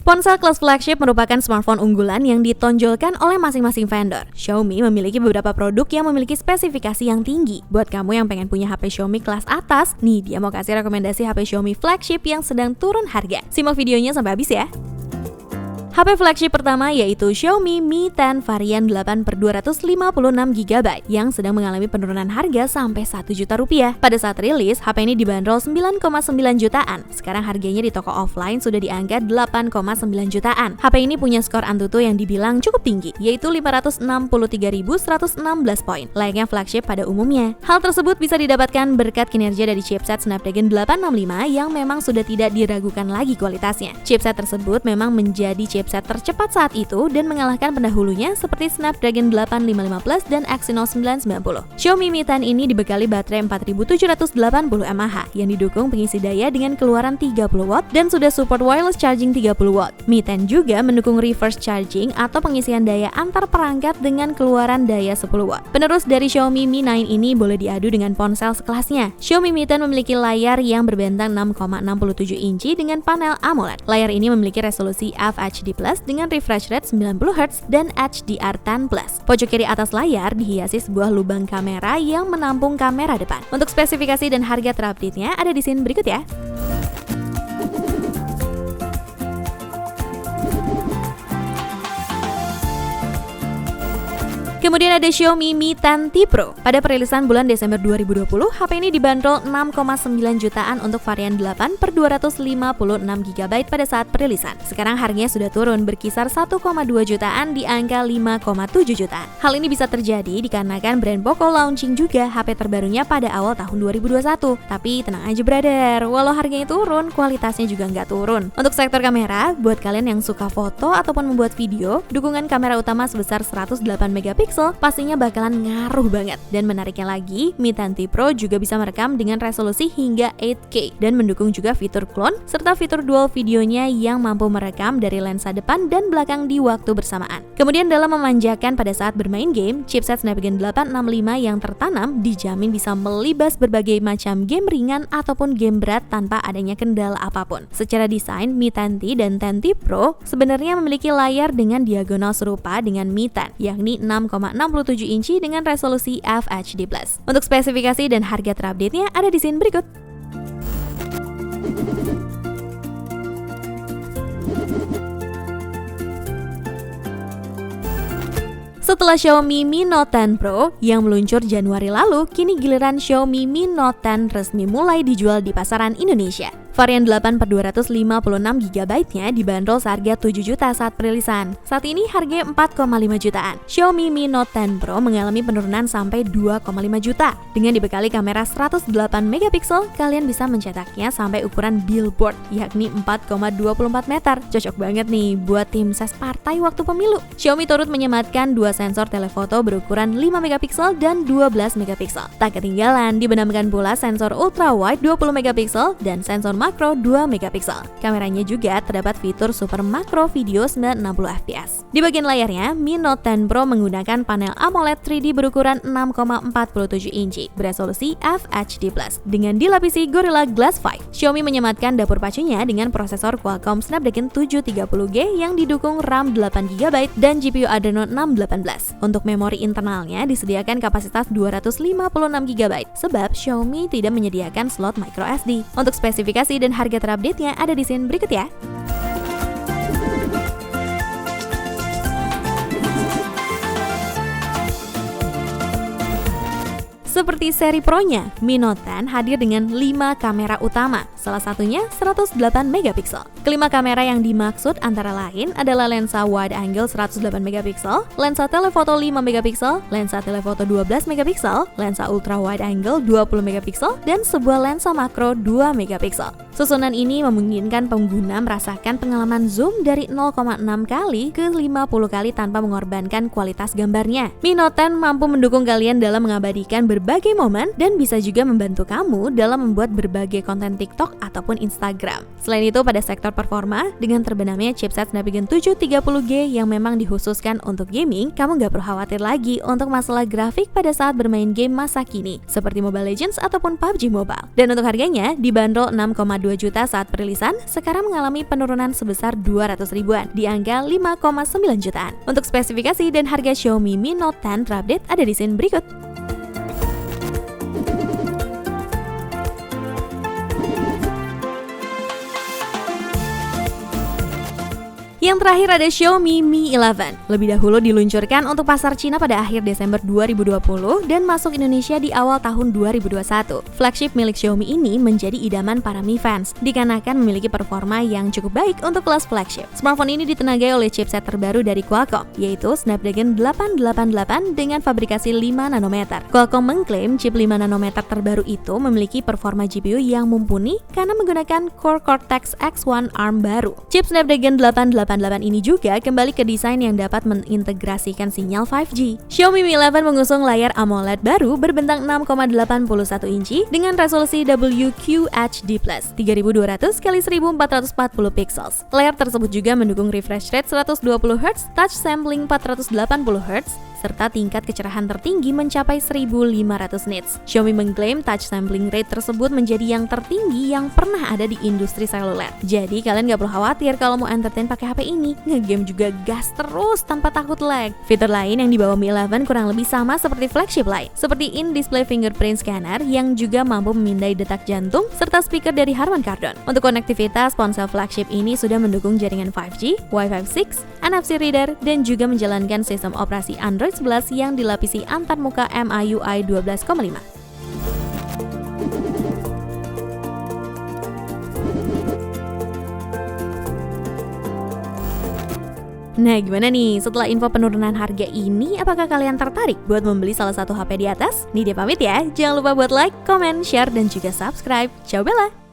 Ponsel kelas flagship merupakan smartphone unggulan yang ditonjolkan oleh masing-masing vendor. Xiaomi memiliki beberapa produk yang memiliki spesifikasi yang tinggi. Buat kamu yang pengen punya HP Xiaomi kelas atas, nih dia mau kasih rekomendasi HP Xiaomi flagship yang sedang turun harga. Simak videonya sampai habis ya. HP flagship pertama yaitu Xiaomi Mi 10 varian 8/256GB yang sedang mengalami penurunan harga sampai 1 juta rupiah. Pada saat rilis, HP ini dibanderol 9,9 jutaan. Sekarang harganya di toko offline sudah di angka 8,9 jutaan. HP ini punya skor Antutu yang dibilang cukup tinggi, yaitu 563.116 poin, layaknya flagship pada umumnya. Hal tersebut bisa didapatkan berkat kinerja dari chipset Snapdragon 865 yang memang sudah tidak diragukan lagi kualitasnya. Chipset tersebut memang menjadi chipset tercepat saat itu dan mengalahkan pendahulunya seperti Snapdragon 855 Plus dan Exynos 990. Xiaomi Mi 10 ini dibekali baterai 4780 mAh yang didukung pengisi daya dengan keluaran 30 watt dan sudah support wireless charging 30 watt. Mi 10 juga mendukung reverse charging atau pengisian daya antar perangkat dengan keluaran daya 10 watt. Penerus dari Xiaomi Mi 9 ini boleh diadu dengan ponsel sekelasnya. Xiaomi Mi 10 memiliki layar yang berbentang 6,67 inci dengan panel AMOLED. Layar ini memiliki resolusi FHD+ dengan refresh rate 90Hz dan HDR10+. Pojok kiri atas layar dihiasi sebuah lubang kamera yang menampung kamera depan. Untuk spesifikasi dan harga terupdate-nya ada di scene berikut ya. Kemudian ada Xiaomi Mi 10T Pro. Pada perilisan bulan Desember 2020, HP ini dibanderol 6,9 jutaan untuk varian 8/256GB pada saat perilisan. Sekarang harganya sudah turun berkisar 1,2 jutaan di angka 5,7 jutaan. Hal ini bisa terjadi dikarenakan brand Poco launching juga HP terbarunya pada awal tahun 2021. Tapi tenang aja brother, walau harganya turun, kualitasnya juga nggak turun. Untuk sektor kamera, buat kalian yang suka foto ataupun membuat video, dukungan kamera utama sebesar 108MP pastinya bakalan ngaruh banget. Dan menariknya lagi, Mi 10T Pro juga bisa merekam dengan resolusi hingga 8K dan mendukung juga fitur clone serta fitur dual videonya yang mampu merekam dari lensa depan dan belakang di waktu bersamaan. Kemudian dalam memanjakan pada saat bermain game, chipset Snapdragon 865 yang tertanam dijamin bisa melibas berbagai macam game ringan ataupun game berat tanpa adanya kendala apapun. Secara desain, Mi 10T dan 10T Pro sebenarnya memiliki layar dengan diagonal serupa dengan Mi 10, yakni 6,67 inci dengan resolusi FHD+. Untuk spesifikasi dan harga terupdate-nya ada di scene berikut. Setelah Xiaomi Mi Note 10 Pro yang meluncur Januari lalu, kini giliran Xiaomi Mi Note 10 resmi mulai dijual di pasaran Indonesia. Varian 8/256GB-nya dibanderol seharga 7 juta saat perilisan. Saat ini harganya 4,5 jutaan. Xiaomi Mi Note 10 Pro mengalami penurunan sampai 2,5 juta. Dengan dibekali kamera 108MP, kalian bisa mencetaknya sampai ukuran billboard, yakni 4,24 meter. Cocok banget nih buat tim ses partai waktu pemilu. Xiaomi turut menyematkan dua sensor telefoto berukuran 5MP dan 12MP. Tak ketinggalan, dibenamkan pula sensor ultra wide 20MP dan sensor makro 2MP. Kameranya juga terdapat fitur super makro video 960fps. Di bagian layarnya, Mi Note 10 Pro menggunakan panel AMOLED 3D berukuran 6,47 inci beresolusi FHD+. Dengan dilapisi Gorilla Glass 5, Xiaomi menyematkan dapur pacunya dengan prosesor Qualcomm Snapdragon 730G yang didukung RAM 8GB dan GPU Adreno 618. Untuk memori internalnya disediakan kapasitas 256GB sebab Xiaomi tidak menyediakan slot microSD. Untuk spesifikasi dan harga terupdate-nya ada di scene berikut ya. Seperti seri Pro-nya, Mi Note 10 hadir dengan 5 kamera utama, salah satunya 108MP. Kelima kamera yang dimaksud antara lain adalah lensa wide angle 108MP, lensa telefoto 5MP, lensa telefoto 12MP, lensa ultra wide angle 20MP, dan sebuah lensa makro 2MP. Susunan ini memungkinkan pengguna merasakan pengalaman zoom dari 0,6 kali ke 50 kali tanpa mengorbankan kualitas gambarnya. Mi Note 10 mampu mendukung kalian dalam mengabadikan berbagai momen dan bisa juga membantu kamu dalam membuat berbagai konten TikTok TikTok ataupun Instagram. Selain itu, pada sektor performa, dengan terbenamnya chipset Snapdragon 730G yang memang dikhususkan untuk gaming, kamu nggak perlu khawatir lagi untuk masalah grafik pada saat bermain game masa kini, seperti Mobile Legends ataupun PUBG Mobile. Dan untuk harganya, dibanderol 6,2 juta saat perilisan, sekarang mengalami penurunan sebesar 200 ribuan, di angka 5,9 jutaan. Untuk spesifikasi dan harga Xiaomi Mi Note 10 terupdate ada di scene berikut. Yang terakhir ada Xiaomi Mi 11. Lebih dahulu diluncurkan untuk pasar Cina pada akhir Desember 2020 dan masuk Indonesia di awal tahun 2021. Flagship milik Xiaomi ini menjadi idaman para Mi fans, dikarenakan memiliki performa yang cukup baik untuk kelas flagship. Smartphone ini ditenagai oleh chipset terbaru dari Qualcomm, yaitu Snapdragon 888 dengan fabrikasi 5 nanometer. Qualcomm mengklaim chip 5 nanometer terbaru itu memiliki performa GPU yang mumpuni karena menggunakan Core Cortex X1 ARM baru. Chip Snapdragon 888 ini juga kembali ke desain yang dapat mengintegrasikan sinyal 5G. Xiaomi Mi 11 mengusung layar AMOLED baru berbentang 6,81 inci dengan resolusi WQHD+, 3200x1440 pixels. Layar tersebut juga mendukung refresh rate 120Hz, touch sampling 480Hz, serta tingkat kecerahan tertinggi mencapai 1500 nits. Xiaomi mengklaim touch sampling rate tersebut menjadi yang tertinggi yang pernah ada di industri seluler. Jadi kalian gak perlu khawatir kalau mau entertain pakai HP ini, ngegame juga gas terus tanpa takut lag. Fitur lain yang dibawa Mi 11 kurang lebih sama seperti flagship lain, seperti in-display fingerprint scanner yang juga mampu memindai detak jantung, serta speaker dari Harman Kardon. Untuk konektivitas, ponsel flagship ini sudah mendukung jaringan 5G, Wi-Fi 6, NFC reader, dan juga menjalankan sistem operasi Android 11 yang dilapisi antarmuka MIUI 12,5. Nah, gimana nih? Setelah info penurunan harga ini, apakah kalian tertarik buat membeli salah satu HP di atas? Nih dia pamit ya. Jangan lupa buat like, comment, share, dan juga subscribe. Ciao Bella!